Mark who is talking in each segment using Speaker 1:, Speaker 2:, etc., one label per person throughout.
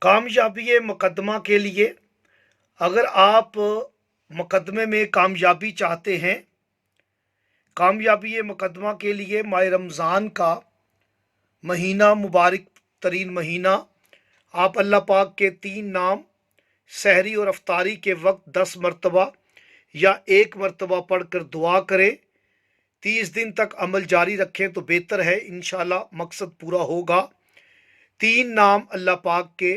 Speaker 1: कामयाबी मुकदमा के लिए अगर आप मुकदमे में कामयाबी चाहते हैं, कामयाबी मुकदमा के लिए माह रमज़ान का महीना मुबारक तरीन महीना, आप अल्लाह पाक के 3 नाम सहरी और अफ्तारी के वक्त 10 मरतबा या 1 मरतबा पढ़कर दुआ करें। 30 दिन तक अमल जारी रखें तो बेहतर है, इंशाल्लाह मकसद पूरा होगा। 3 नाम अल्लाह पाक के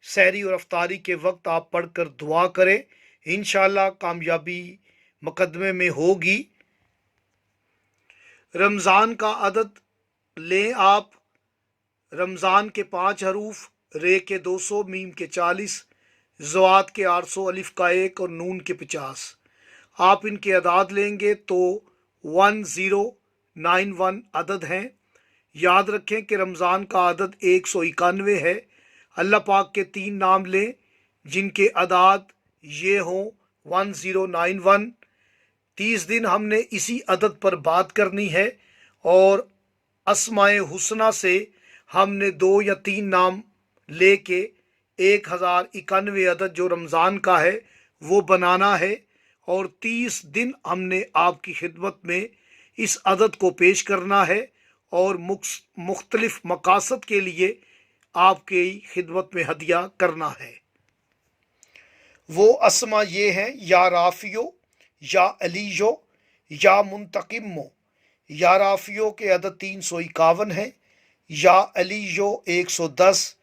Speaker 1: सहरी और अफ्तारी के वक्त आप पढ़कर दुआ करें, इंशाल्लाह कामयाबी मुकदमे में होगी। रमज़ान का अदद लें आप। रमज़ान के 5 हरूफ, रे के 200, मीम के 40, ज़वात के 800, अलिफ का 1 और नून के 50। आप इनके अदाद लेंगे तो 1091 अदद हैं। याद रखें कि रमज़ान का अदद 191 है। अल्लाह पाक के 3 नाम लें जिनके अदाद ये हों 1091। 30 दिन हमने इसी अदद पर बात करनी है और अस्माए हुस्ना से हमने 2 या 3 नाम लेके 1091 अदद जो रमज़ान का है वो बनाना है और 30 दिन हमने आपकी खिदमत में इस अदद को पेश करना है और मुख्तलिफ मकासद के लिए आपकी खिदमत में हदिया करना है। वो अस्मा ये हैं, या राफियो, या अलीजो, या मुंतकिमो। या राफियो के अदद 351 है, या अलीजो 110,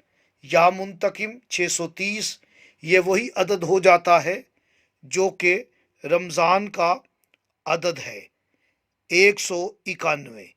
Speaker 1: या मुंतकिम 630। ये वही अदद हो जाता है जो कि रमज़ान का अदद है 191।